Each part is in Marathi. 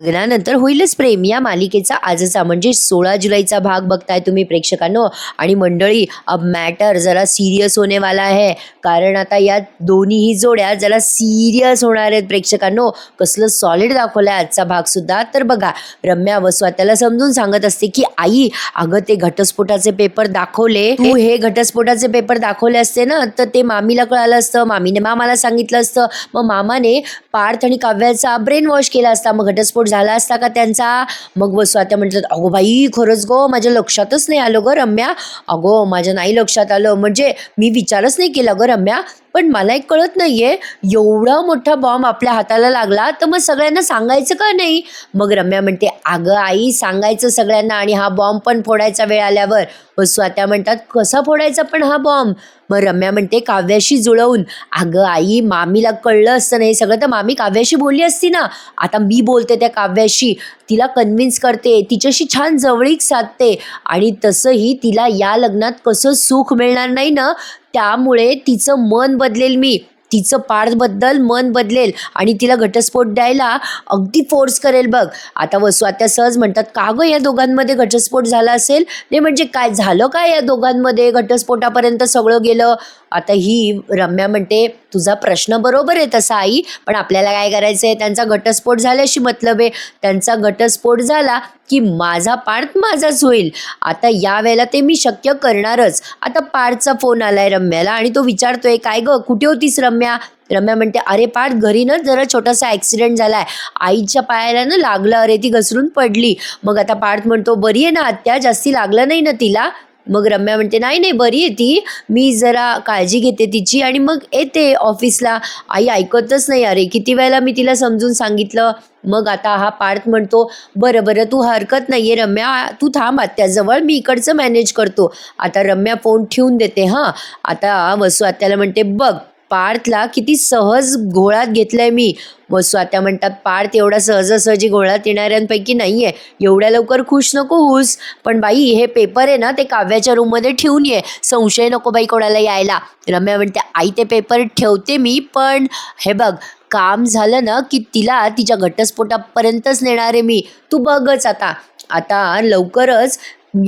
लग्नानंतर होईलच प्रेम या मालिकेचा आजचा म्हणजे 16 जुलैचा भाग बघताय तुम्ही प्रेक्षकांनो. आणि मंडळी, अब मॅटर जरा सिरियस होने वाला है, कारण आता या दोन्हीही जोड्या जरा सिरियस होणार आहेत प्रेक्षकांनो. कसलं सॉलिड दाखवलंय आजचा भाग सुद्धा. तर बघा, रम्या व स्वात्याला समजून सांगत असते की आई, अगं ते घटस्फोटाचे पेपर दाखवले, तू हे घटस्फोटाचे पेपर दाखवले असते ना तर ते मामीला कळालं असतं, मामीने मामाला सांगितलं असतं, मग मामाने पार्थ आणि काव्याचा ब्रेन वॉश केला असता, मग घटस्फोट झाला असता का त्यांचा. मग स्वात्या म्हणतात, अगो बाई खरंच गो, माझ्या लक्षातच नाही आलं ग रम्या, अगो माझ्या नाही लक्षात आलं, म्हणजे मी विचारच नाही केला ग रम्या. पण मला एक कळत नाहीये, एवढा मोठा बॉम्ब आपल्या हाताला लागला तर मग सगळ्यांना सांगायचं का नाही. मग रम्या म्हणते, अगं आई सांगायचं सगळ्यांना, आणि हा बॉम्ब पण फोडायचा वेळ आल्यावर. मग स्वात्या म्हणतात, कसा फोडायचा पण हा बॉम्ब. मग रम्या म्हणते, काव्याशी जुळवून. अगं आई, मामीला कळलं असतं नाही सगळं तर मामी काव्याशी बोलली असती ना. आता मी बोलते त्या काव्याशी, तिला कन्व्हिन्स करते, तिच्याशी छान जवळीक साधते, आणि तसंही तिला या लग्नात कसं सुख मिळणार नाही ना, त्यामुळे तिचं मन बदलेल मी, तिचं पार्थबद्दल मन बदलेल आणि तिला घटस्फोट द्यायला अगदी फोर्स करेल बघ. आता वसवात्या सहज म्हणतात, का गं या दोघांमध्ये घटस्फोट झाला असेल. नाही म्हणजे काय झालं काय या दोघांमध्ये, घटस्फोटापर्यंत सगळं गेलं. आता ही रम्या म्हणते, तुझा प्रश्न बरोबर आहे तसा आई, पण आपल्याला काय करायचं आहे, त्यांचा घटस्फोट झाल्याशी मतलब आहे. त्यांचा घटस्फोट झाला की माझा पार्थ माझाच होईल. आता या वेळेला ते मी शक्य करणारच. आता पार्थचा फोन आलाय रम्याला आणि तो विचारतोय, काय ग कुठे होतीस रम्या. रम्या म्हणते, अरे पार्थ घरी ना जरा छोटासा ॲक्सिडेंट झालाय, आईच्या पायाला ना लागलं, अरे ती घसरून पडली. मग आता पार्थ म्हणतो, बरी आहे ना आत्या, जास्ती लागलं नाही ना तिला. मग रम्या म्हणते, नाही नाही बरी आहे ती, मी जरा काळजी घेते तिची आणि मग येते ऑफिसला. आई ऐकतच नाही, अरे किती वेळेला मी तिला समजून सांगितलं. मग आता हा पार्थ म्हणतो, बरं बरं तू हरकत नाहीये रम्या, तू थांब आत्याजवळ, मी इकडचं मॅनेज करतो. आता रम्या फोन ठेवून देते. हां, आता वसू आत्याला म्हणते, बघ पार्थला किती सहज घोळात घेतलंय मी. मग स्वात्या म्हणतात, पार्थ एवढा सहजासहजी घोळात येणाऱ्यांपैकी नाहीये, एवढ्या लवकर खुश नको होऊस. पण बाई हे पेपर आहे ना ते काव्याच्या रूममध्ये ठेवून ये, संशय नको बाई कोणाला यायला. रम्या म्हणते, आई ते पेपर ठेवते मी, पण हे बघ काम झालं ना की तिला तिच्या घटस्फोटापर्यंतच नेणार आहे मी, तू बघच आता. आता लवकरच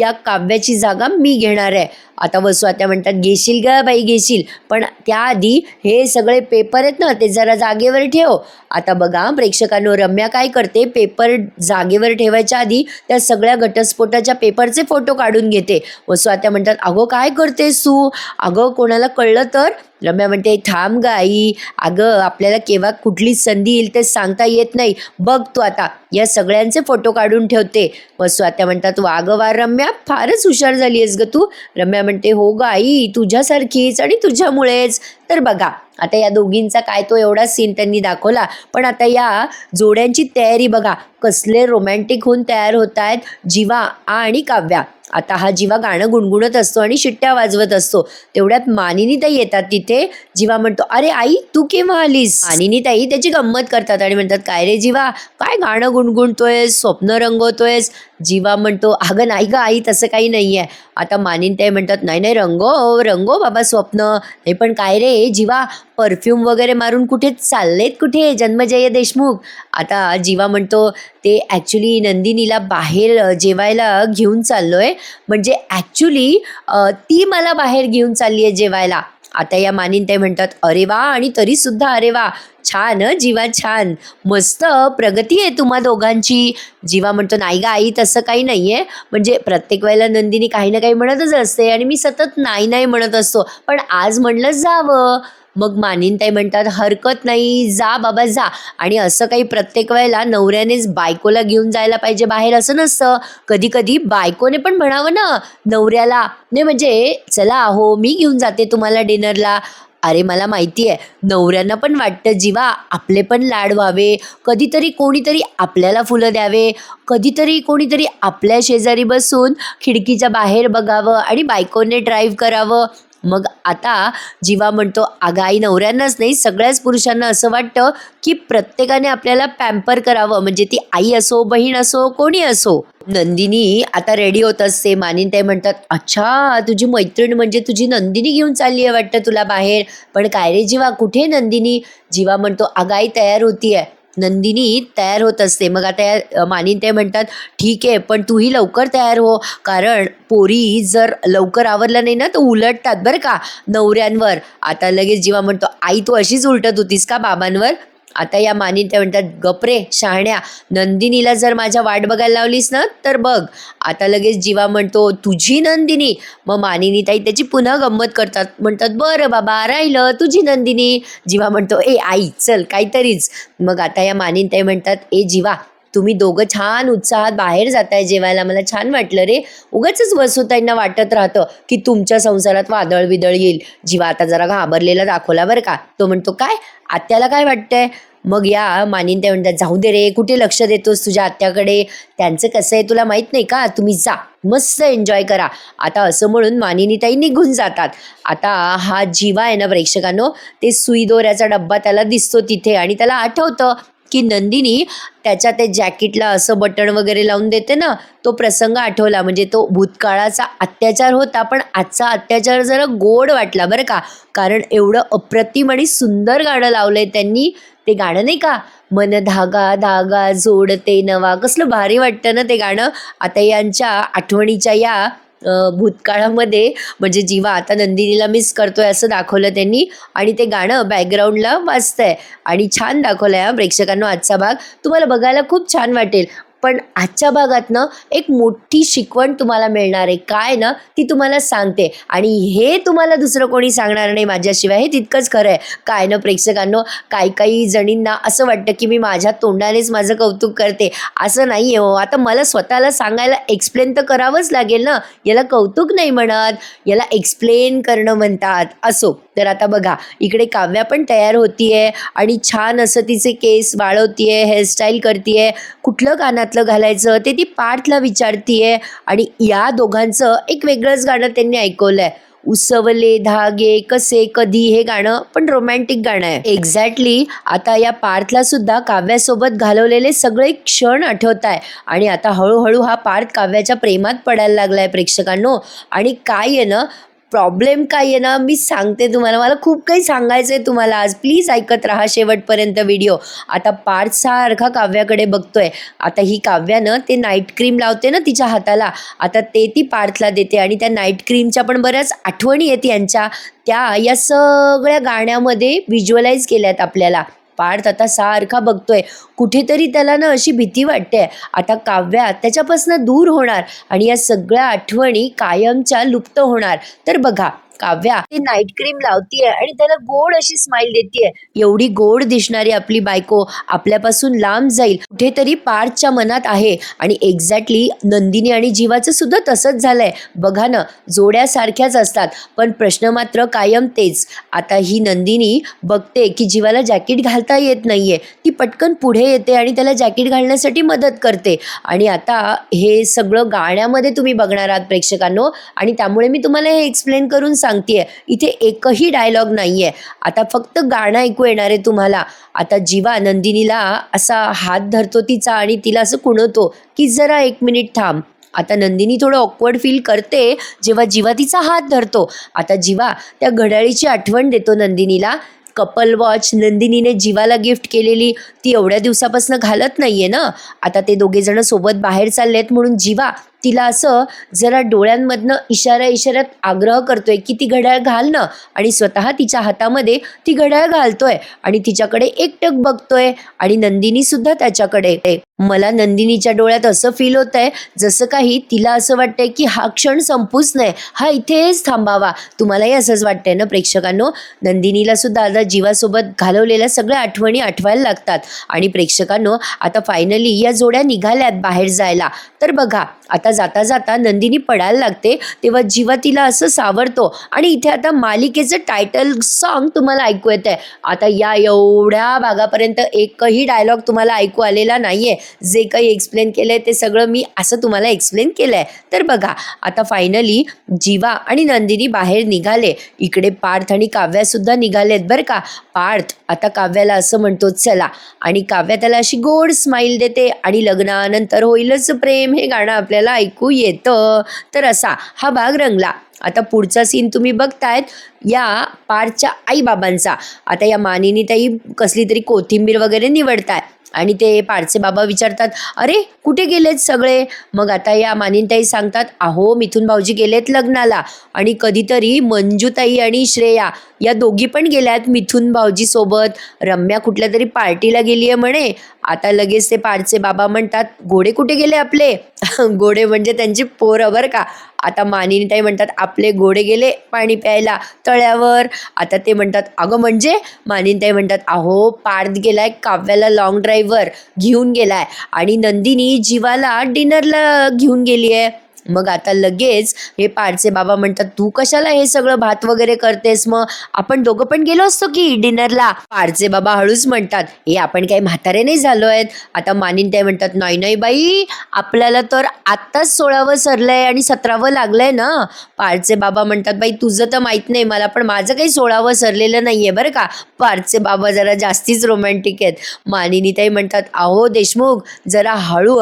या काव्याची जागा मी घेणार आहे. आता वसवात्या म्हणतात, घेशील ग बाई घेशील, पण त्याआधी हे सगळे पेपर आहेत ना ते जरा जागेवर ठेव. आता बघा प्रेक्षकांनो, रम्या काय करते, पेपर जागेवर ठेवायच्या आधी त्या सगळ्या घटस्फोटाच्या पेपरचे फोटो काढून घेते. वसवात्या म्हणतात, अगं काय करतेस तू, अगं कोणाला कळलं तर. रम्या म्हणते, थांब ग आई, अगं आपल्याला केव्हा कुठली संधी येईल ते सांगता येत नाही, बघ तू आता या सगळ्यांचे फोटो काढून ठेवते. वसवात्या म्हणतात, वा ग वा रम्या, फारच हुशार झाली आहेस ग तू. रम्या म्हणते, हो ग आई, तुझ्यासारखीच आणि तुझ्यामुळेच. तर बघा आता या दोघींचा काय तो एवढा सीन त्यांनी दाखवला, पण आता या जोड्यांची तयारी बघा, कसले रोमॅन्टिक होऊन तयार होत आहेत जीवा आणि काव्या. आता हा जीवा गाणं गुणगुणत असतो आणि शिट्ट्या वाजवत असतो, तेवढ्यात मानिनी ताई येतात तिथे. जीवा म्हणतो, अरे आई तू केव्हा आलीस. मानिनी ताई त्याची गंमत करतात आणि म्हणतात, काय रे जीवा, काय गाणं गुणगुणतोयस, स्वप्न रंगवतोयस. जीवा म्हणतो, अगं नाही ग आई, तसं काही नाही आहे. आता मानिनताई म्हणतात, नाही नाही रंगो रंगो बाबा स्वप्न. हे पण काय रे जीवा, परफ्यूम वगैरे मारून कुठे चाललेत, कुठे जन्मजय देशमुख. आता जीवा म्हणतो, ते ॲक्च्युली नंदिनीला बाहेर जेवायला घेऊन चाललोय, म्हणजे ॲक्च्युली ती मला बाहेर घेऊन चालली आहे जेवायला. आता या मानिनताई म्हणतात, अरे वा, आणि तरी सुद्धा अरे वा, छान जीवा छान, मस्त प्रगती आहे तुम्हा दोघांची. जीवा म्हणतो, नाही ग आई तसं काही नाही आहे, म्हणजे प्रत्येक वेळेला नंदिनी काही ना काही म्हणतच असते आणि मी सतत नाही नाही म्हणत असतो, पण आज म्हणलं जावं. मग मानिनताई म्हणतात, हरकत नाही, जा बाबा जा. आणि असं काही प्रत्येक वेळेला नवऱ्यानेच बायकोला घेऊन जायला पाहिजे बाहेर असं नसतं, कधी कधी बायकोने पण म्हणावं ना नवऱ्याला, नाही म्हणजे चला हो मी घेऊन जाते तुम्हाला डिनरला. अरे मला माहिती आहे नवऱ्यांना पण वाटतं जीवा आपले पण लाड व्हावे, कधीतरी कोणीतरी आपल्याला फुलं द्यावे, कधीतरी कोणीतरी आपल्या शेजारी बसून खिडकीच्या बाहेर बघावं आणि बायकोने ड्राईव्ह करावं. मग आता जीवा म्हणतो, अगं आई नवऱ्यांनाच नाही सगळ्याच पुरुषांना असं वाटतं की प्रत्येकाने आपल्याला पॅम्पर करावं, म्हणजे ती आई असो बहीण असो कोणी असो. नंदिनी आता रेडी होत असते. मानिनताई म्हणतात, अच्छा तुझी मैत्रीण म्हणजे तुझी नंदिनी घेऊन चालली आहे वाटतं तुला बाहेर, पण काय रे जीवा कुठे नंदिनी. जीवा म्हणतो, अगं आई तयार होतीये. नंदिनी तयार होत असते. मग आता या मानिनताई म्हणतात, "ठीक आहे, पण तूही लवकर तयार हो, कारण पोरी जर लवकर आवरल्या नाही ना, तर उलटतात बरं का नवऱ्यांवर." आता लगेच जीवा म्हणतो, "आई तू अशीच उलटत होतीस का बाबांवर?" आता या मानिनताई म्हणतात, "गप रे शहाण्या, नंदिनीला जर माझ्या वाट बघायला लावलीस ना, तर बघ." आता लगेच जीवा म्हणतो, "तुझी नंदिनी?" मग मानिनीताई त्याची पुन्हा गंमत करतात. म्हणतात, "बरं बाबा, राहिलं तुझी नंदिनी." जीवा म्हणतो, "ए आई चल काहीतरीच." मग आता या मानिनताई म्हणतात, "ए जीवा, तुम्ही दोघं छान उत्साहात बाहेर जाताय जेवायला, मला छान वाटलं रे. उगाचच वसुताईंना वाटत राहतं की तुमच्या संसारात वादळ बिदळ येईल." जीवा आता जरा घाबरलेला दाखवला बरं का. तो म्हणतो, "काय? आत्याला काय वाटतंय?" मग या मानिनताई म्हणतात, "जाऊ दे रे, कुठे लक्ष देतोस तुझ्या आत्याकडे? त्यांचं कसं आहे तुला माहित नाही का? तुम्ही जा, मस्त एन्जॉय करा." आता असं म्हणून मानिनीताई निघून जातात. आता हा जीवा आहे ना प्रेक्षकांनो, ते सुई दोऱ्याचा डब्बा त्याला दिसतो तिथे आणि त्याला आठवतं की नंदिनी त्याच्या त्या जॅकेटला असं बटन वगैरे लावून देते ना, तो प्रसंग आठवला. म्हणजे तो भूतकाळाचा अत्याचार होता, पण आजचा अत्याचार जरा गोड वाटला बरं का. कारण एवढं अप्रतिम आणि सुंदर गाणं लावलंय त्यांनी. ते गाणं नाही का, "मन धागा धागा जोडते नवा", कसलं भारी वाटतं ना ते गाणं. आता यांच्या आठवणीच्या या भूतकाळामध्ये म्हणजे जीवा आता नंदिनीला मिस करतोय असं दाखवलं त्यांनी आणि ते गाणं बॅकग्राऊंडला वाजतंय आणि छान दाखवलंय हा प्रेक्षकांनो आजचा भाग. तुम्हाला बघायला खूप छान वाटेल. पण आजच्या भागातनं एक मोठी शिकवण तुम्हाला मिळणार आहे. काय ना, ती तुम्हाला सांगते आणि हे तुम्हाला दुसरं कोणी सांगणार नाही माझ्याशिवाय, हे तितकंच खरं आहे. काय ना प्रेक्षकांनो, काही जणींना असं वाटतं की मी माझ्या तोंडानेच माझं कौतुक करते. असं नाही आहे हो. आता मला स्वतःला सांगायला एक्सप्लेन तर करावंच लागेल ना. याला कौतुक नाही म्हणत, याला एक्सप्लेन करणं म्हणतात. असो, तर आता बघा इकडे काव्या पण तयार होतीये आणि छान असं तिचे केस वाळवतीये, हेअरस्टाईल करतीये. कुठलं कानातलं घालायचं ते ती पार्थला विचारतीये आणि या दोघांचं एक वेगळंच गाणं त्यांनी ऐकवलंय. उसवले धागे कसे कधी, हे गाणं पण रोमॅन्टिक गाणं आहे. एक्झॅक्टली आता या पार्थला सुद्धा काव्यासोबत घालवलेले सगळे क्षण आठवत आहे आणि आता हळूहळू हा पार्थ काव्याच्या प्रेमात पडायला लागलाय प्रेक्षकांनो. आणि काय आहे ना, प्रॉब्लेम काय आहे ना, मी सांगते तुम्हाला. मला खूप काही सांगायचं आहे तुम्हाला आज. प्लीज ऐकत राहा शेवटपर्यंत व्हिडिओ. आता पार्थ सारखा काव्याकडे बघतोय. आता ही काव्यानं ते नाईट क्रीम लावते ना तिच्या हाताला, आता ते ती पार्थला देते आणि त्या नाईट क्रीमच्या पण बऱ्याच आठवणी आहेत यांच्या. त्या या सगळ्या गाण्यामध्ये व्हिज्युअलाइज केल्यात आपल्याला. पार्थ आता सारखा बघतोय. कुठेतरी त्याला ना अशी भीती वाटते आता काव्या त्याच्यापासून दूर होणार आणि या सगळ्या आठवणी कायमच्या लुप्त होणार. तर बघा काव्या ती नाईट क्रीम लावतीये आणि त्याला गोड अशी स्माइल देतीये. एवढी गोड दिसणारी आपली बायको आपल्यापासून लांब जाईल कुठेतरी पार्थच्या मनात आहे. आणि एक्झॅक्टली नंदिनी आणि जीवाचं सुद्धा तसंच झालंय. बघा ना, जोड्या सारख्याच असतात, पण प्रश्न मात्र कायम तेच. आता ही नंदिनी बघते की जीवाला जॅकेट घालता येत नाहीये. ती पटकन पुढे येते आणि त्याला जॅकेट घालण्यासाठी मदत करते. आणि आता हे सगळं गाण्यामध्ये तुम्ही बघणार आहात प्रेक्षकांनो आणि त्यामुळे मी तुम्हाला हे एक्सप्लेन करून सांगतेय. इथे एकही डायलॉग नाहीये. आता फक्त गाणं ऐकू येणार आहे तुम्हाला. आता जीवा नंदिनीला असा हात धरतो तिचा आणि तिला असं कुणवतो की जरा 1 मिनिट थांब. आता नंदिनी थोडं ऑकवर्ड फील करते जेव्हा जीवा तिचा हात धरतो. आता जीवा त्या घड्याळीची आठवण देतो नंदिनीला. कपल वॉच नंदिनीने जीवाला गिफ्ट केलेली, ती एवढ्या दिवसापासून घालत नाहीये ना. आता ते दोघे जण सोबत बाहेर चाललेत म्हणून जीवा तिला असं जरा डोळ्यांमधनं इशाऱ्यात आग्रह करतोय की ती घड्याळ घाल ना, आणि स्वतः तिच्या हातामध्ये ती घड्याळ घालतोय आणि तिच्याकडे एकटक बघतोय आणि नंदिनी सुद्धा त्याच्याकडे. मला नंदिनीच्या डोळ्यात असं फील होतंय जसं काही तिला असं वाटतंय की हा क्षण संपूच नये, हा इथेच थांबावा. तुम्हालाही असंच वाटतंय ना प्रेक्षकांनो. नंदिनीला सुद्धा आता जीवासोबत घालवलेल्या सगळ्या आठवणी आठवायला लागतात. आणि प्रेक्षकांनो आता फायनली या जोड्या निघाल्यात बाहेर जायला. तर बघा आता जाता जाता नंदिनी पडायला लागते तेव्हा जीवा तिला असं सावरतो आणि इथे आता मालिकेचं टायटल सॉन्ग तुम्हाला ऐकू येत आहे. आता या एवढ्या भागापर्यंत एकही डायलॉग तुम्हाला ऐकू आलेला नाहीये. जे काही एक्सप्लेन केलंय ते सगळं मी असं तुम्हाला एक्सप्लेन केलंय. तर बघा आता फायनली जीवा आणि नंदिनी बाहेर निघाले. इकडे पार्थ आणि काव्या सुद्धा निघालेत बरं का. पार्थ आता काव्याला असं म्हणतो चला, आणि काव्या त्याला अशी गोड स्माइल देते आणि लग्नानंतर होईलच प्रेम हे गाणं आपल्याला ऐकू येतं. तर असा हा भाग रंगला. आता पुढचा सीन तुम्ही बघतायत या पार्थच्या आईबाबांचा. आता या मानिनीताई कसली तरी कोथिंबीर वगैरे निवडताय आणि ते पारचे बाबा विचारतात, अरे कुठे गेलेत सगळे? मग आता या मानिनताई सांगतात, अहो मिथुन भाऊजी गेलेत लग्नाला आणि कधीतरी मंजूताई आणि श्रेया या दोघी पण गेल्यात मिथुन भाऊजी सोबत. रम्या कुठल्या तरी पार्टीला गेली आहे म्हणे. आता लगेच ते पारचे बाबा म्हणतात, घोडे कुठे गेले आपले? घोडे म्हणजे त्यांची पोरं बरं का. आता मानिनीताई म्हणतात, आपले घोडे गेले पाणी प्यायला तळ्यावर. आता ते म्हणतात, अगं म्हणजे? मानिनीताई म्हणतात, अहो पार्थ गेलाय काव्याला लॉंग ड्राईव्हवर घेऊन गेलाय आणि नंदिनी जीवाला डिनरला घेऊन गेली आहे. मग आता लगेच हे पारचे बाबा म्हणतात, तू कशाला हे सगळं भात वगैरे करतेस? मग आपण दोघं पण गेलो असतो की डिनरला. पारचे बाबा हळूच म्हणतात, हे आपण काही म्हातारे नाही झालो आहेत. आता मानिनताई म्हणतात, नाही नाही बाई, आपल्याला तर आत्ताच 16वं सरलंय आणि 17वं लागलंय ना. पारचे बाबा म्हणतात, बाई तुझं तर माहित नाही मला, पण माझं काही 16वं सरलेलं नाहीये बरं का. पारचे बाबा जरा जास्तीच रोमॅन्टिक आहेत. मानिनीताई म्हणतात, अहो देशमुख जरा हळू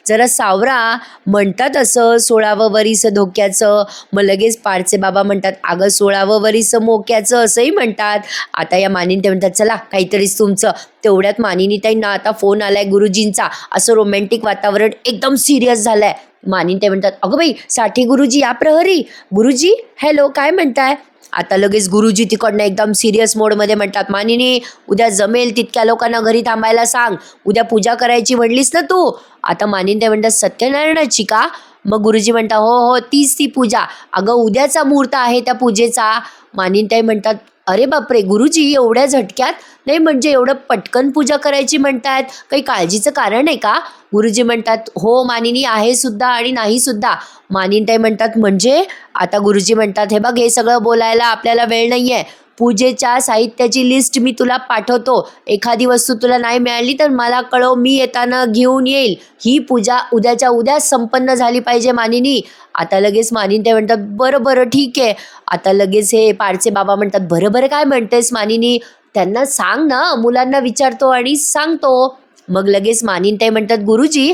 जरा सावरा. म्हणतात असं 16वं वरीस धोक्याचं. मग लगेच पारचे बाबा म्हणतात, अगं 16वं वरीस मोक्याचं असंही म्हणतात. आता या मानिनीताई म्हणतात, चला काहीतरीच तुमचं. तेवढ्यात मानिनीताईंना आता फोन आलाय गुरुजींचा. असं रोमॅन्टिक वातावरण एकदम सिरियस झालंय. मानिनीताई म्हणतात, अगं बाई साठी गुरुजी या प्रहरी. गुरुजी हॅलो, काय म्हणताय? आता लगेच गुरुजी तिकडनं एकदम सिरियस मोडमध्ये म्हणतात, मानिनी उद्या जमेल तितक्या लोकांना घरी थांबायला सांग. उद्या पूजा करायची म्हणलीस ना तू. आता मानिनीताई म्हणतात, सत्यनारायणाची का? मग गुरुजी म्हणतात, हो हो तीच ती पूजा. अगं उद्याचा मुहूर्त आहे त्या पूजेचा. मानिनीताई म्हणतात, अरे बापरे गुरुजी एवढ्या झटक्यात? नाही म्हणजे एवढं पटकन पूजा करायची म्हणतायत, काही काळजीचं कारण आहे का? गुरुजी म्हणतात, हो मानिनी आहे सुद्धा आणि नाही सुद्धा. मानिनीताई म्हणतात, म्हणजे? आता गुरुजी म्हणतात, हे बघ हे सगळं बोलायला आपल्याला वेळ नाहीये. पूजेच्या साहित्याची लिस्ट मी तुला पाठवतो. एखादी वस्तू तुला नाही मिळाली तर मला कळव, मी येताना घेऊन येईल. ही पूजा उद्याच्या उद्या संपन्न झाली पाहिजे मानिनी. आता लगेच मानिनीताई म्हणतात, बरं बरं ठीक आहे. आता लगेच हे पारचे बाबा म्हणतात, बरं बरं काय म्हणतेस मानिनी? त्यांना सांग ना, मुलांना विचारतो आणि सांगतो. मग लगेच मानिनीताई म्हणतात, गुरुजी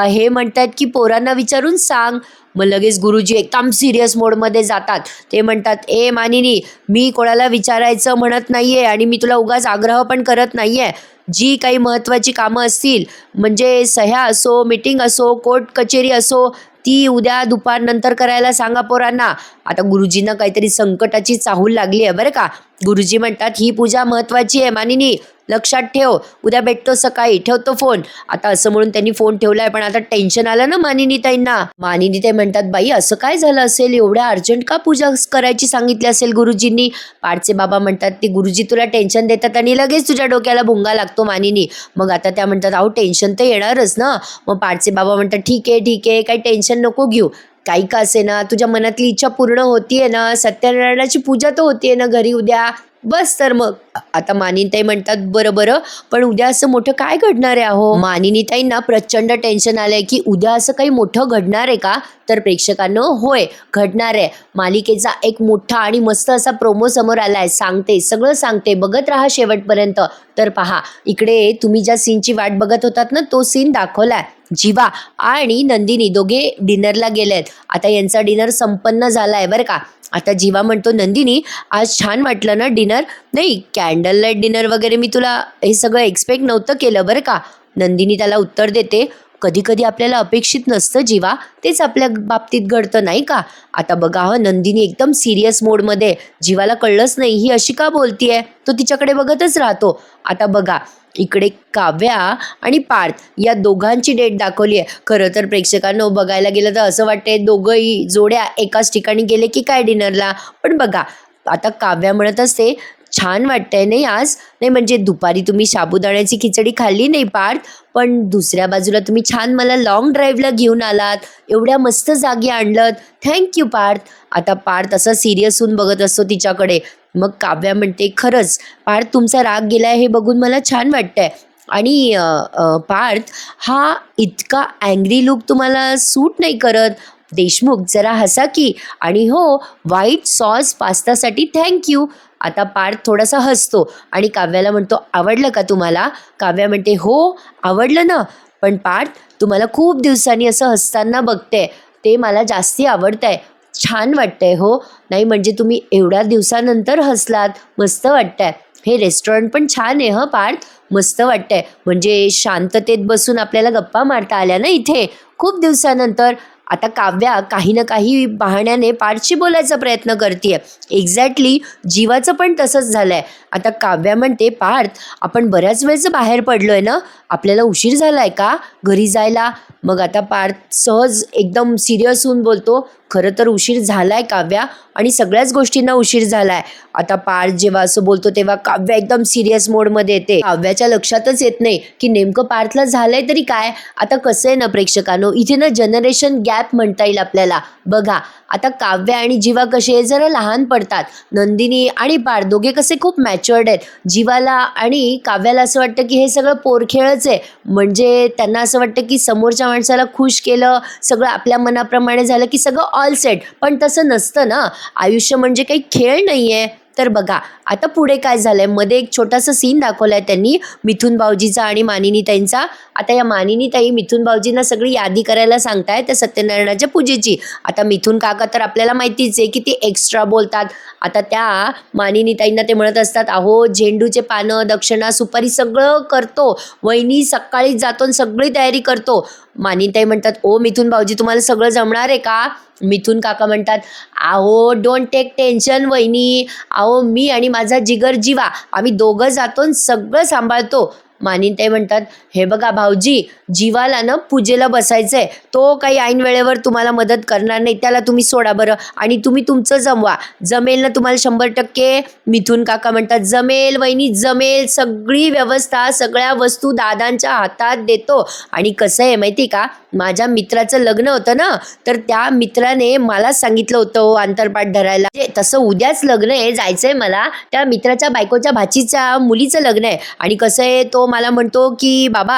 हे म्हणतात की पोरांना विचारून सांग. मग लगेच गुरुजी एकदम सिरियस मोडमध्ये जातात. ते म्हणतात, ए मानिनी, मी कोणाला विचारायचं म्हणत नाहीये आणि मी तुला उगाच आग्रह पण करत नाहीये. जी काही महत्त्वाची कामं असतील, म्हणजे सह्या असो, मीटिंग असो, कोर्ट कचेरी असो, ती उद्या दुपारनंतर करायला सांगा पोरांना. आता गुरुजींना काहीतरी संकटाची चाहूल लागली आहे बरं का. गुरुजी म्हणतात, ही पूजा महत्त्वाची आहे मानिनी, लक्षात ठेव. उद्या भेटतो सकाळी, ठेवतो फोन. आता असं म्हणून त्यांनी फोन ठेवलाय, पण आता टेन्शन आलं ना मानिनीताईंना. मानिनीताई म्हणतात, बाई असं काय झालं असेल? एवढ्या अर्जंट का पूजा करायची सांगितली असेल गुरुजींनी? पारचे बाबा म्हणतात, ते गुरुजी तुला टेन्शन देतात आणि लगेच तुझ्या डोक्याला भुंगा लागतो मानिनी. मग आता त्या म्हणतात, अहो टेन्शन तर येणारच ना. मग पारचे बाबा म्हणतात, ठीक आहे ठीक आहे, काही टेन्शन नको घेऊ. काही का असे ना, तुझ्या मनातली इच्छा पूर्ण होतीये ना, सत्यनारायणाची पूजा तर होतीये ना घरी उद्या, बस तर मग. आता मानिनीताई म्हणतात, बरं बरं, पण उद्या असं मोठं काय घडणार आहे? अहो मानिनीताईंना प्रचंड टेन्शन आलंय की उद्या असं काही मोठं घडणार आहे का? तर प्रेक्षकांनो, होय घडणार आहे. मालिकेचा एक मोठा आणि मस्त असा प्रोमो समोर आलाय. सांगते, सगळं सांगते, बघत राहा शेवटपर्यंत. तर पहा, इकडे तुम्ही ज्या सीनची वाट बघत होतात ना, तो सीन दाखवलाय. जीवा आणि नंदिनी दोघे डिनरला गेलेत. आता यांचा डिनर संपन्न झालाय बरं का. आता जीवा म्हणतो, नंदिनी आज छान वाटलं ना डिनर? नाही, कॅन्डल लाईट डिनर वगैरे मी तुला हे सगळं एक्सपेक्ट नव्हतं केलं बरं का. नंदिनी त्याला उत्तर देते, कधी कधी आपल्याला अपेक्षित नसतं जीवा, तेच आपल्या बाबतीत घडतं नाही का. आता बघा नंदिनी एकदम सिरियस मोडमध्ये. जीवाला कळलंच नाही ही अशी का बोलतीये, तो तिच्याकडे बघतच राहतो. आता बघा इकडे काव्या आणि पार्थ या दोघांची डेट दाखवली आहे. खरं तर प्रेक्षकांना बघायला गेलं तर असं वाटतंय दोघंही जोड्या एकाच ठिकाणी गेले की काय डिनरला. पण बघा आता काव्या म्हणत असते, छान वाटतंय नाही आज? नाही म्हणजे दुपारी तुम्ही साबुदाण्याची खिचडी खाल्ली नाही पार्थ, पण दुसऱ्या बाजूला तुम्ही छान मला लॉंग ड्राईव्हला घेऊन आलात, एवढ्या मस्त जागी आणलं, थँक्यू पार्थ. आता पार्थ असा सिरियस होऊन बघत असतो तिच्याकडे. मग काव्या म्हणते, खरंच पार्थ तुमचा राग गेलाय हे बघून मला छान वाटतंय. आणि पार्थ हा इतका अँग्री लुक तुम्हाला सूट नाही करत. देशमुख जरा हसा की. आणि हो, व्हाईट सॉस पास्तासाठी थँक्यू. आता पार्थ थोडासा हसतो आणि काव्याला म्हणतो, आवडलं का तुम्हाला? काव्या म्हणते, हो आवडलं ना, पण पार्थ तुम्हाला खूप दिवसांनी असं हसताना बघते, ते मला जास्ती आवडतंय, छान वाटतंय. हो नाही म्हणजे तुम्ही एवढ्या दिवसानंतर हसलात, मस्त वाटतंय. हे रेस्टॉरंट पण छान आहे पार्थ. मस्त वाटतंय, म्हणजे शांततेत बसून आपल्याला गप्पा मारता आल्या ना इथे खूप दिवसानंतर. आता काव्या काही ना काही बहाण्याने पार्थशी बोलायचा प्रयत्न करतीये. एक्झॅक्टली जीवाचं पण तसंच झालंय. आता काव्या म्हणते, पार्थ आपण बऱ्याच वेळचं बाहेर पडलोय ना, आपल्याला उशीर झालाय का घरी जायला? मग आता पार्थ सहज एकदम सिरियस होऊन बोलतो, खरं तर उशीर झालाय काव्या, आणि सगळ्याच गोष्टींना उशीर झालाय. आता पार्थ जेव्हा असं बोलतो तेव्हा काव्या एकदम सिरियस मोडमध्ये येते. काव्याच्या लक्षातच येत नाही की नेमकं पार्थला झालंय तरी काय. आता कसं आहे ना प्रेक्षकांनो, इथे ना जनरेशन गॅप म्हणता येईल आपल्याला. बघा आता काव्या आणि जीवा कसे जरा लहान पडतात. नंदिनी आणि पार्थ दोघे कसे खूप मॅच्युअर्ड आहेत. जीवाला आणि काव्याला असं वाटतं की हे सगळं पोरखेळच आहे, म्हणजे त्यांना असं वाटतं की समोरच्या माणसाला खुश केलं, सगळं आपल्या मनाप्रमाणे झालं की सगळं ऑल सेट. पण तसं नसतं ना, आयुष्य म्हणजे काही खेळ नाहीये. तर बघा आता पुढे काय झालंय, मध्ये एक छोटासा सीन दाखवलाय त्यांनी मिथुन भाऊजीचा आणि मानिनी ताईंचा. आता या मानिनी ताई मिथुन भाऊजींना सगळी यादी करायला सांगताय त्या सत्यनारायणाच्या पूजेची. आता मिथुन काका तर आपल्याला माहितीच आहे की ते एक्स्ट्रा बोलतात. आता त्या मानिनी ताईंना ते म्हणत असतात, अहो झेंडूचे पानं, दक्षिणा, सुपारी सगळं करतो, वहिनी सकाळीच जातो आणि सगळी तयारी करतो. मानिनीताई म्हणतात, ओ मिथुन भाऊजी तुम्हाला सगळं जमणार आहे का? मिथुन काका म्हणतात, अहो डोंट टेक टेन्शन वहिनी, अहो मी आणि माझा जिगर जीवा आम्ही दोघं जातो आणि सगळं सांभाळतो. मानिनीताई म्हणतात, हे बघा भाऊजी, जीवाला ना पूजेला बसायचंय, तो काही ऐन वेळेवर तुम्हाला मदत करणार नाही, त्याला तुम्ही सोडा बरं, आणि तुम्ही तुमचं जमवा, जमेल ना तुम्हाला 100%? मिथुन काका म्हणतात, जमेल वहिनी जमेल, सगळी व्यवस्था सगळ्या वस्तू दादांच्या हातात देतो. आणि कसं आहे माहिती का, माझ्या मित्राचं लग्न होतं ना, तर त्या मित्राने मला सांगितलं होतं अंतरपाठ धरायला. तसं उद्याच लग्न आहे, जायचंय मला, त्या मित्राच्या बायकोच्या भाचीच्या मुलीचं लग्न आहे. आणि कसं आहे, तो मला म्हणतो की बाबा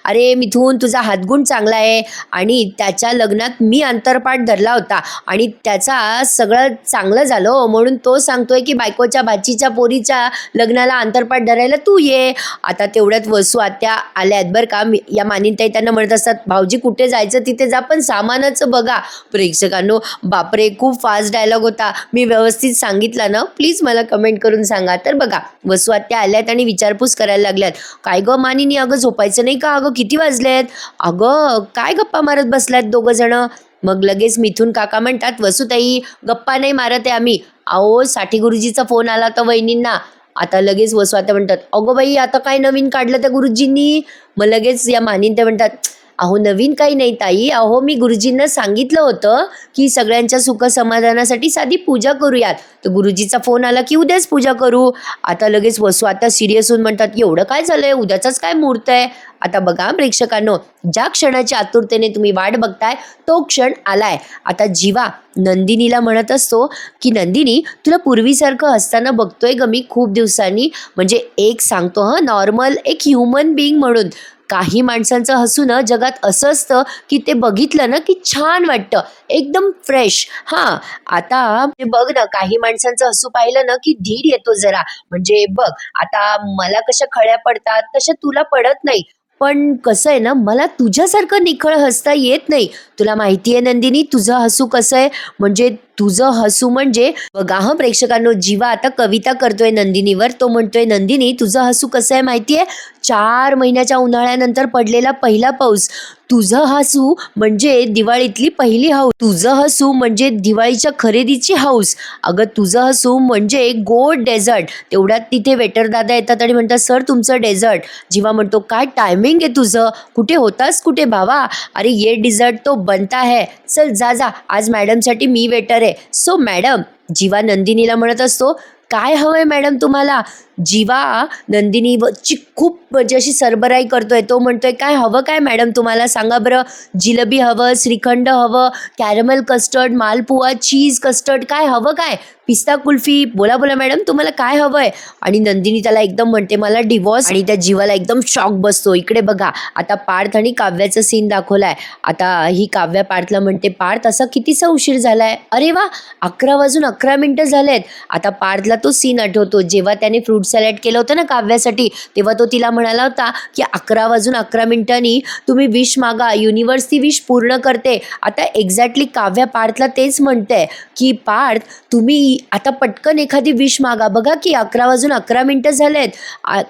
अरे मिथून तुझा हातगुण चांगला आहे, आणि त्याच्या लग्नात मी अंतरपाठ धरला होता आणि त्याचा सगळं चांगलं झालं, म्हणून तो सांगतोय की बायकोच्या भाचीच्या पोरीच्या लग्नाला अंतरपाठ धरायला तू ये. आता तेवढ्यात वसू आत्या आल्या आहेत बरं का. या मानिनीताई त्यांना म्हणत असतात, भाऊजी कुठे जायचं तिथे जा, पण सामानाचं बघा. प्रेक्षकांनो बापरे, खूप फास्ट डायलॉग होता. मी व्यवस्थित सांगितला ना? प्लीज मला कमेंट करून सांगा. तर बघा वसू आत्या आल्यात आणि विचारपूस करायला लागल्यात, काय गं मानिनी, अगं झोपायचं नाही का? अगं किती वाजलेत? अगं काय गप्पा मारत बसल्यात दोघं जण? मग लगेच मिथुन काका म्हणतात, वसुताई गप्पा नाही मारत आहे आम्ही, अहो साठी गुरुजीचा फोन आला होता वहिनींना. आता लगेच वसू आत्या म्हणतात, अगो बाई आता काय नवीन काढलं त्या गुरुजींनी? मग लगेच या मानिनीताई म्हणतात, अहो नवीन काही नाही ताई, अहो मी गुरुजींना सांगितलं होतं की सगळ्यांच्या सुख समाधानासाठी साधी पूजा करूयात, तर गुरुजीचा फोन आला की उद्याच पूजा करू. आता लगेच वसू आता सिरियस होऊन म्हणतात, एवढं काय झालंय, उद्याचाच काय मुहूर्त आहे? आता बघा प्रेक्षकांनो, ज्या क्षणाच्या आतुरतेने तुम्ही वाट बघताय तो क्षण आलाय. आता जीवा नंदिनीला म्हणत असतो की नंदिनी, तुला पूर्वीसारखं हसताना बघतोय ग मी खूप दिवसांनी, म्हणजे एक सांगतो हं, नॉर्मल एक ह्युमन बिईंग म्हणून. काही माणसांचं हसून जगात असं असतं की ते बघितलं ना की छान वाटतं, एकदम फ्रेश. हां, आता बघ ना, काही माणसांचं हसू पाहिलं ना की धीर येतो जरा. म्हणजे बघ आता मला कशा खळ्या पडतात तशा तुला पडत नाही, पण कसं आहे ना, मला तुझ्यासारखं निखळ हसता येत नाही. तुला माहिती आहे नंदिनी तुझं हसू कसं आहे, म्हणजे तुझं हसू म्हणजे बघा हं प्रेक्षकांनो, जीवा आता कविता करतोय नंदिनीवर. तो म्हणतोय, नंदिनी तुझं हसू कसं आहे माहिती आहे? 4 महिन्याच्या उन्हाळ्यानंतर पडलेला पहिला पाऊस. तुझं हसू म्हणजे दिवाळीतली पहिली हौस. तुझं हसू म्हणजे दिवाळीच्या खरेदीची हौस. अगं तुझं हसू म्हणजे गोड डेझर्ट. तेवढ्यात तिथे वेटर दादा येतात आणि म्हणतात, सर तुमचं डेझर्ट. जीवा म्हणतो, काय टायमिंग आहे तुझं, कुठे होतास कुठे भावा? अरे ये डिझर्ट तो बनता है, चल जा जा, आज मॅडमसाठी मी वेटर आहे. So madam. जीवा नंदिनीला म्हणत असतो, काय हवंय मॅडम तुम्हाला? जीवा नंदिनीची खूप म्हणजे अशी सरबराई करतोय. तो म्हणतोय, काय हवं काय मॅडम तुम्हाला, सांगा बरं. जिलेबी हवं, श्रीखंड हवं, कॅरमल कस्टर्ड, मालपुआ, चीज कस्टर्ड, काय हवं काय? पिस्ता कुल्फी, बोला बोला मॅडम तुम्हाला काय हवंय? आणि नंदिनी त्याला एकदम म्हणते, मला डिवॉर्स. आणि त्या जीवाला एकदम शॉक बसतो. इकडे बघा आता पार्थ आणि काव्याचं सीन दाखवलाय. आता ही काव्या पार्थला म्हणते, पार्थ असा कितीसा उशीर झालाय? अरे वा, 11 वाजून 11 मिनिटं झालेत. आता पार्थला तो सीन आठवतो जेव्हा त्याने फ्रूट फ्रूट सॅलड केलं होतं ना काव्यासाठी, तेव्हा तो तिला म्हणाला होता की 11 वाजून 11 मिनिटांनी तुम्ही विश मागा, युनिवर्स ती विश पूर्ण करते. आता एक्झॅक्टली काव्या पार्थला तेच म्हणते की पार्थ तुम्ही आता पटकन एखादी विश मागा. बघा की 11 वाजून 11 मिनिटं झालेत.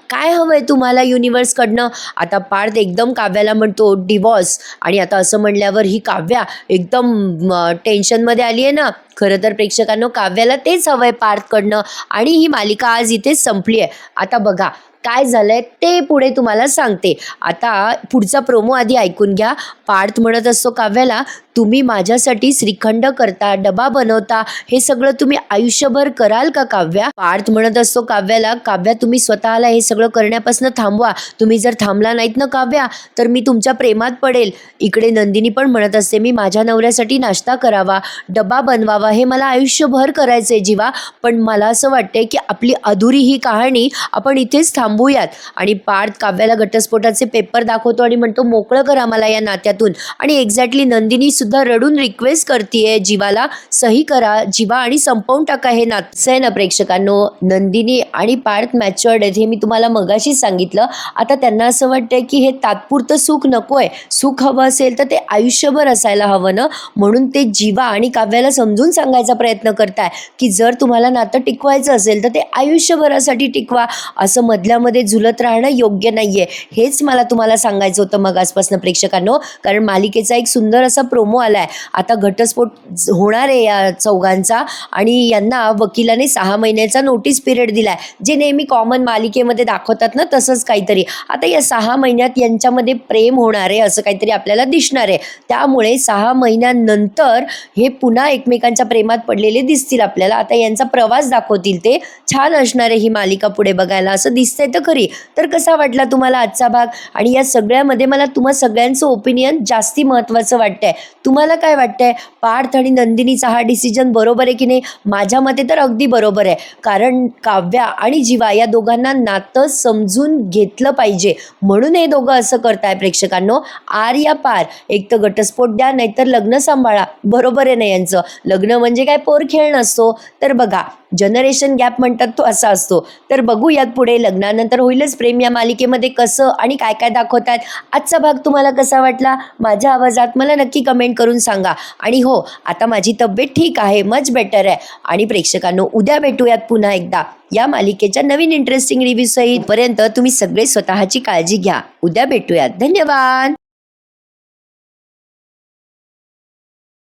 काय हवंय तुम्हाला युनिवर्सकडनं? आता पार्थ एकदम काव्याला म्हणतो डिवॉर्स. आणि आता असं म्हणल्यावर ही काव्या एकदम टेन्शनमध्ये आली आहे ना. खरं तर प्रेक्षकांनो, काव्याला तेच हवंय पार्थकडनं. आणि ही मालिका आज इथेच संपली आहे. आता बघा काय झालंय ते पुढे तुम्हाला सांगते. आता पुढचा प्रोमो आधी ऐकून घ्या. पार्थ म्हणत असतो काव्याला, तुम्ही माझ्यासाठी श्रीखंड करता, डबा बनवता, हे सगळं तुम्ही आयुष्यभर कराल का काव्या? पार्थ म्हणत असतो काव्याला, काव्या तुम्ही स्वतःला हे सगळं करण्यापासून थांबवा. तुम्ही जर थांबला नाहीत ना काव्या, तर मी तुमच्या प्रेमात पडेल. इकडे नंदिनी पण म्हणत असते, मी माझ्या नवऱ्यासाठी नाश्ता करावा, डबा बनवावा, हे मला आयुष्यभर करायचंय जीवा. पण मला असं वाटतंय की आपली अधुरी ही कहाणी आपण इथेच थांबूयात. आणि पार्थ काव्याला घटस्फोटाचे पेपर दाखवतो आणि म्हणतो मोकळं करा मला या नात्यातून. आणि एक्झॅक्टली नंदिनी सुद्धा रडून रिक्वेस्ट करतीये जीवाला, सही करा जीवा आणि संपवून टाका हे नातं. आहे ना प्रेक्षकांनो, नंदिनी आणि पार्थ मॅच्युअर्ड आहेत हे मी तुम्हाला मगाशीच सांगितलं. आता त्यांना असं वाटतंय की हे तात्पुरतं सुख नकोय, सुख हवं असेल तर ते आयुष्यभर असायला हवं ना. म्हणून ते जीवा आणि काव्याला समजून सांगायचा प्रयत्न करताय की जर तुम्हाला नातं टिकवायचं असेल तर ते आयुष्यभरासाठी टिकवा. असं मधल्यामध्ये झुलत राहणं योग्य नाहीये. हेच मला तुम्हाला सांगायचं होतं मगासपासून प्रेक्षकांनो. कारण मालिकेचा एक सुंदर असा प्रोमो आलाय. आता घटस्फोट होणार आहे या चौघांचा आणि यांना वकिलाने 6 महिन्याचा नोटीस पिरियड दिलाय, जे नेहमी कॉमन मालिकेमध्ये दाखवतात ना तसंच काहीतरी. आता या 6 महिन्यात यांच्यामध्ये प्रेम होणार आहे असं काहीतरी आपल्याला दिसणार आहे. त्यामुळे 6 महिन्यानंतर हे पुन्हा एकमेकांच्या प्रेमात पडलेले दिसतील आपल्याला. आता यांचा प्रवास दाखवतील ते. छान असणार आहे ही मालिका पुढे बघायला असं दिसतंय तर खरी. तर कसा वाटला तुम्हाला आजचा भाग? आणि या सगळ्यामध्ये मला तुम्हा सगळ्यांचं ओपिनियन जास्ती महत्त्वाचं वाटतंय. तुम्हाला काय वाटतंय? पार्थ आणि नंदिनीचा हा डिसिजन बरोबर आहे की नाही? माझ्या मते तर अगदी बरोबर आहे. कारण काव्या आणि जीवा या दोघांना नातं समजून घेतलं पाहिजे, म्हणून हे दोघं असं करताय प्रेक्षकांनो. आर या पार, एक तर घटस्फोट द्या नाहीतर लग्न सांभाळा. बरोबर आहे ना यांचं? लग्न म्हणजे काय पोर खेळ नसतो. तर बघा, जनरेशन गॅप म्हणतात तो असा असतो. तर बघूयात पुढे लग्नानंतर होईलच प्रेम या मालिकेमध्ये कसं आणि काय काय दाखवतात. आजचा भाग तुम्हाला कसा वाटला? माझ्या आवाजात मला नक्की कमेंट करून सांगा. आणि हो, आता माझी तब्येत ठीक आहे, मच बेटर आहे. आणि प्रेक्षकांनो, उद्या भेटूयात पुन्हा एकदा या मालिकेच्या नवीन इंटरेस्टिंग रिव्ह्यू सहित. पर्यंत तुम्ही सगळे स्वतःची काळजी घ्या. उद्या भेटूयात. धन्यवाद.